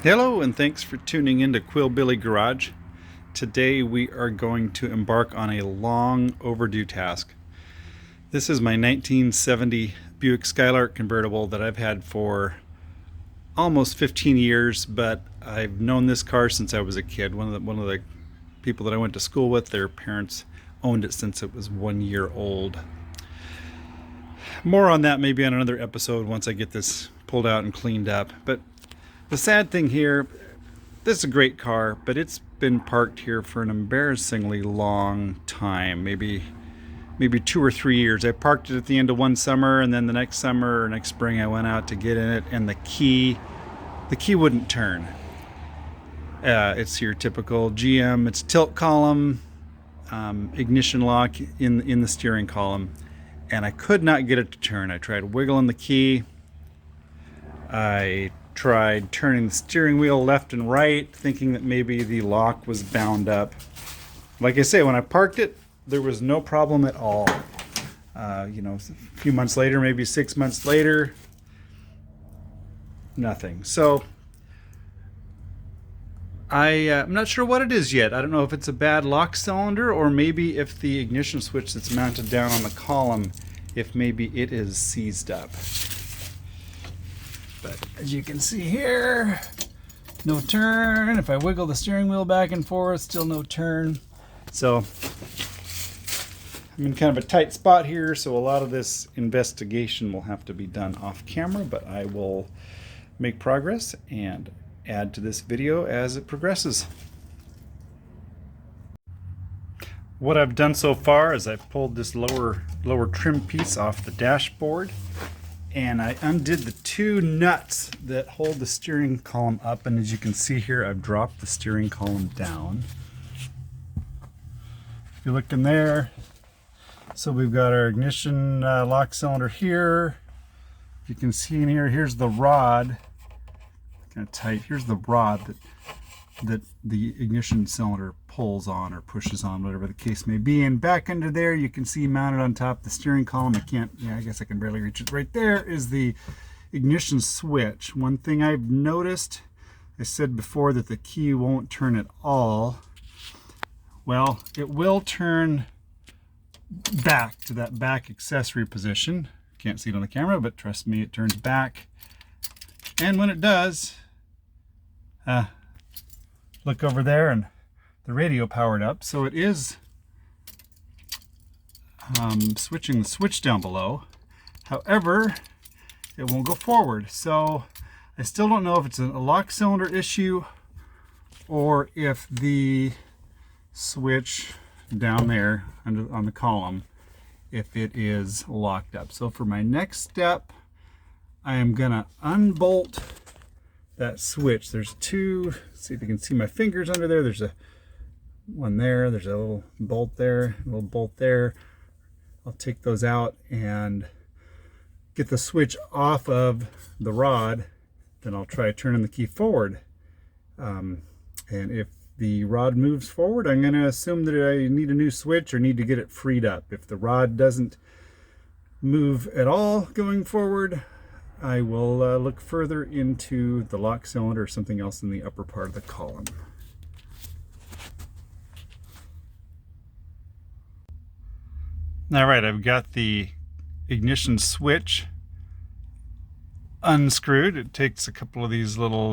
Hello and thanks for tuning in to Quillbilly Garage. Today we are going to embark on a long overdue task. This is my 1970 Buick Skylark convertible that I've had for almost 15 years, but I've known this car since I was a kid. One of the people that I went to school with, their parents owned it since it was 1 year old. More on that maybe on another episode once I get this pulled out and cleaned up. But the sad thing here, this is a great car, but it's been parked here for an embarrassingly long time, maybe 2 or 3 years. I parked it at the end of one summer, and then the next summer or next spring I went out to get in it, and the key wouldn't turn. It's your typical GM. It's tilt column, ignition lock in the steering column, and I could not get it to turn. I tried wiggling the key. I tried turning the steering wheel left and right, thinking that maybe the lock was bound up. Like I say, when I parked it, there was no problem at all. A few months later, maybe 6 months later, nothing. So I'm not sure what it is yet. I don't know if it's a bad lock cylinder, or maybe if the ignition switch that's mounted down on the column, if maybe it is seized up. But as you can see here, no turn. If I wiggle the steering wheel back and forth, still no turn. So I'm in kind of a tight spot here, so a lot of this investigation will have to be done off camera, but I will make progress and add to this video as it progresses. What I've done so far is I've pulled this lower trim piece off the dashboard, and I undid the two nuts that hold the steering column up, and as you can see here, I've dropped the steering column down. If you look in there, so we've got our ignition lock cylinder here. You can see in here, here's the rod, kind of tight. Here's the rod that the ignition cylinder pulls on or pushes on, whatever the case may be. And back under there, you can see mounted on top of the steering column. I guess I can barely reach it. Right there is the ignition switch. One thing I've noticed, I said before that the key won't turn at all. Well, it will turn back to that back accessory position. Can't see it on the camera, but trust me, it turns back. And when it does, look over there, and the radio powered up, so it is switching the switch down below. However, it won't go forward, so I still don't know if it's a lock cylinder issue or if the switch down there on the column, if it is locked up. So for my next step, I am gonna unbolt that switch. There's two, see if you can see my fingers under there. There's a one there, there's a little bolt there, a little bolt there. I'll take those out and get the switch off of the rod. Then I'll try turning the key forward. And if the rod moves forward, I'm going to assume that I need a new switch or need to get it freed up. If the rod doesn't move at all going forward, I will look further into the lock cylinder or something else in the upper part of the column. All right, I've got the ignition switch unscrewed. It takes a couple of these little,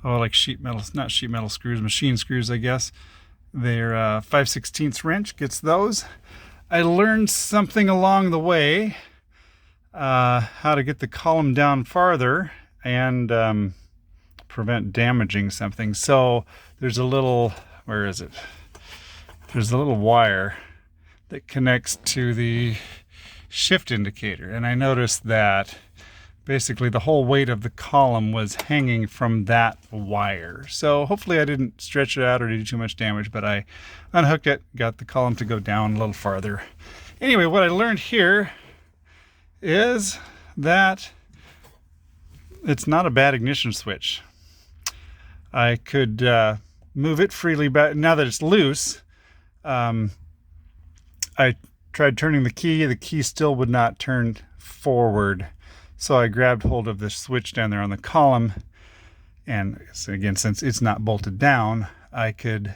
like sheet metal, not sheet metal screws, machine screws, I guess. They're 5/16 wrench, gets those. I learned something along the way, how to get the column down farther and prevent damaging something. So there's a little, where is it? There's a little wire that connects to the shift indicator, and I noticed that basically the whole weight of the column was hanging from that wire. So hopefully I didn't stretch it out or do too much damage, but I unhooked it, got the column to go down a little farther. Anyway, what I learned here is that it's not a bad ignition switch. I could move it freely back. Now that it's loose, I tried turning the key still would not turn forward. So I grabbed hold of this switch down there on the column And so again, since it's not bolted down, I could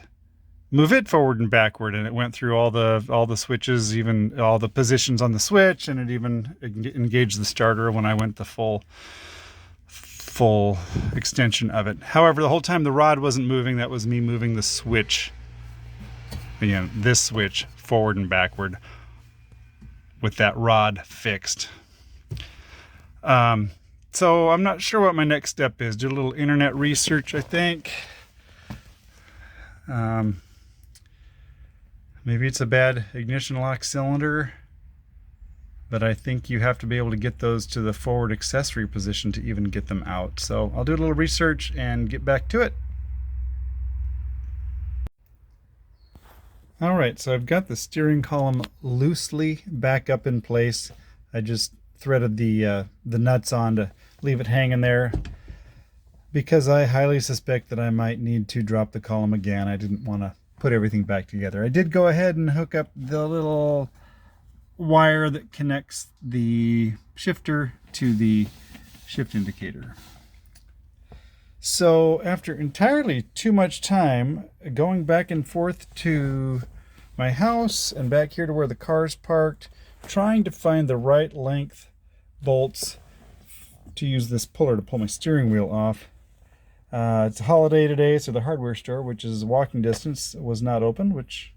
move it forward and backward, and it went through all the switches, even all the positions on the switch, and it even engaged the starter when I went the full extension of it. However, the whole time the rod wasn't moving. That was me moving the switch, again, this switch forward and backward with that rod fixed. So I'm not sure what my next step is. Do a little internet research, I think. Maybe it's a bad ignition lock cylinder, but I think you have to be able to get those to the forward accessory position to even get them out. So I'll do a little research and get back to it. All right, so I've got the steering column loosely back up in place. I just threaded the nuts on to leave it hanging there because I highly suspect that I might need to drop the column again. I didn't want to put everything back together. I did go ahead and hook up the little wire that connects the shifter to the shift indicator. So after entirely too much time going back and forth to my house and back here to where the car's parked, trying to find the right length bolts to use this puller to pull my steering wheel off. It's a holiday today, so the hardware store, which is walking distance, was not open, which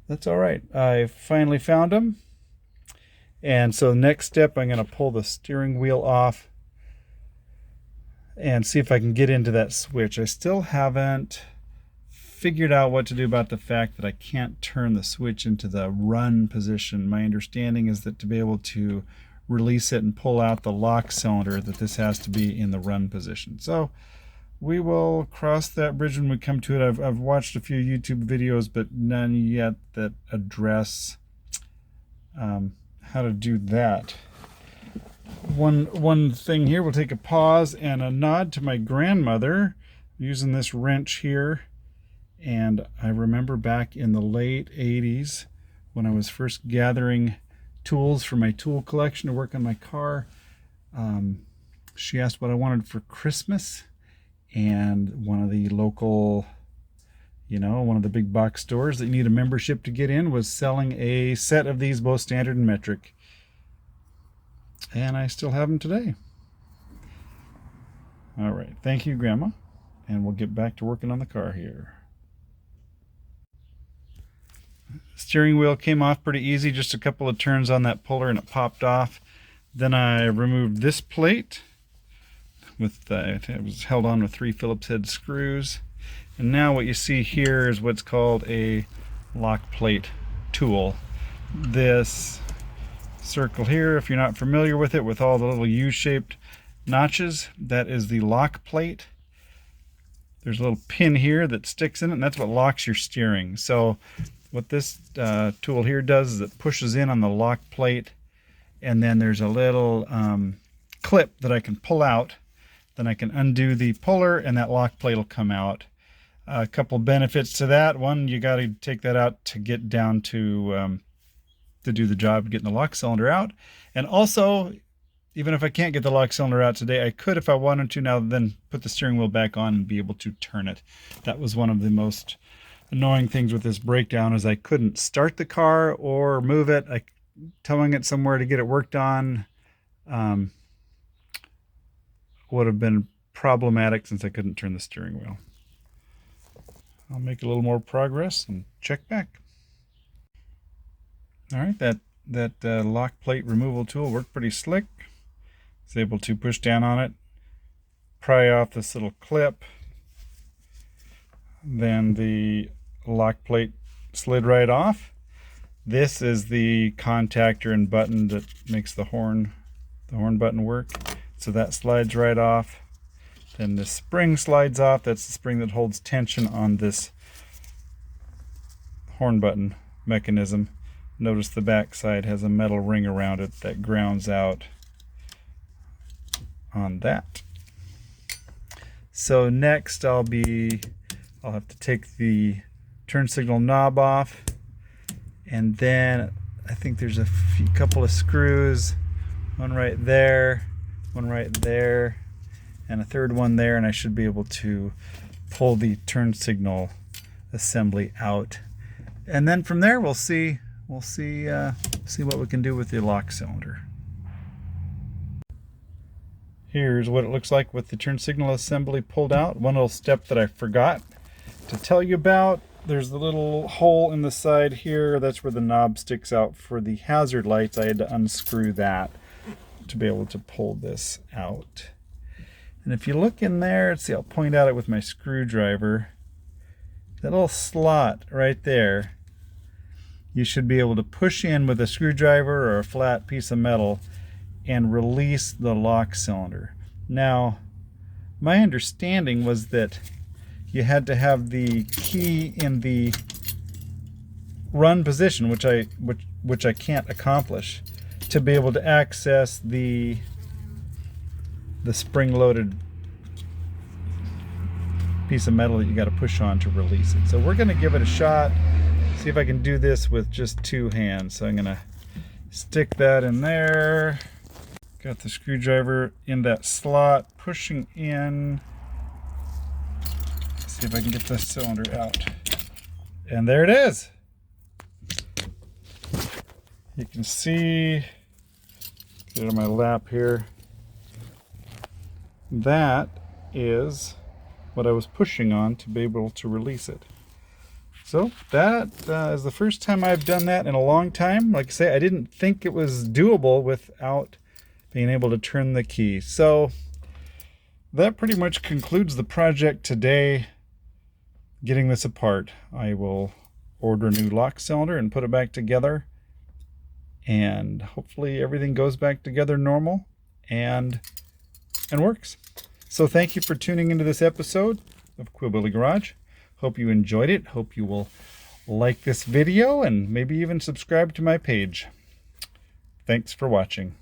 that's all right. I finally found them. And so the next step, I'm going to pull the steering wheel off and see if I can get into that switch. I still haven't figured out what to do about the fact that I can't turn the switch into the run position. My understanding is that to be able to release it and pull out the lock cylinder, that this has to be in the run position. So we will cross that bridge when we come to it. I've watched a few YouTube videos, but none yet that address how to do that. One thing here, we'll take a pause and a nod to my grandmother using this wrench here. And I remember back in the late 80s when I was first gathering tools for my tool collection to work on my car. She asked what I wanted for Christmas, and one of the local, one of the big box stores that you need a membership to get in was selling a set of these, both standard and metric. And I still have them today. All right, thank you, Grandma. And we'll get back to working on the car here. Steering wheel came off pretty easy, just a couple of turns on that puller and it popped off. Then I removed this plate with it was held on with 3 Phillips head screws. And now what you see here is what's called a lock plate tool. This circle here, if you're not familiar with it, with all the little U-shaped notches, that is the lock plate. There's a little pin here that sticks in it, and that's what locks your steering. So what this tool here does is it pushes in on the lock plate, and then there's a little clip that I can pull out. Then I can undo the puller and that lock plate will come out. A couple benefits to that. One, you got to take that out to get down to do the job of getting the lock cylinder out. And also, even if I can't get the lock cylinder out today, I could, if I wanted to now, then put the steering wheel back on and be able to turn it. That was one of the most annoying things with this breakdown, is I couldn't start the car or move it. Towing it somewhere to get it worked on would have been problematic since I couldn't turn the steering wheel. I'll make a little more progress and check back. All right, that lock plate removal tool worked pretty slick. I was able to push down on it, pry off this little clip. Then the lock plate slid right off. This is the contactor and button that makes the horn button work. So that slides right off. Then the spring slides off. That's the spring that holds tension on this horn button mechanism. Notice the back side has a metal ring around it that grounds out on that. So next I'll have to take the turn signal knob off, and then I think there's a couple of screws, one right there, and a third one there, and I should be able to pull the turn signal assembly out. And then from there we'll see what we can do with the lock cylinder. Here's what it looks like with the turn signal assembly pulled out. One little step that I forgot to tell you about. There's the little hole in the side here. That's where the knob sticks out for the hazard lights. I had to unscrew that to be able to pull this out. And if you look in there, see, I'll point out it with my screwdriver. That little slot right there, you should be able to push in with a screwdriver or a flat piece of metal and release the lock cylinder. Now, my understanding was that you had to have the key in the run position, which I can't accomplish, to be able to access the spring-loaded piece of metal that you got to push on to release it. So we're going to give it a shot, see if I can do this with just two hands. So I'm going to stick that in there. Got the screwdriver in that slot, pushing in. See if I can get this cylinder out. And there it is. You can see, get it on my lap here. That is what I was pushing on to be able to release it. So that is the first time I've done that in a long time. Like I say, I didn't think it was doable without being able to turn the key. So that pretty much concludes the project today. Getting this apart. I will order a new lock cylinder and put it back together, and hopefully everything goes back together normal and works. So thank you for tuning into this episode of Quillbilly Garage. Hope you enjoyed it. Hope you will like this video and maybe even subscribe to my page. Thanks for watching.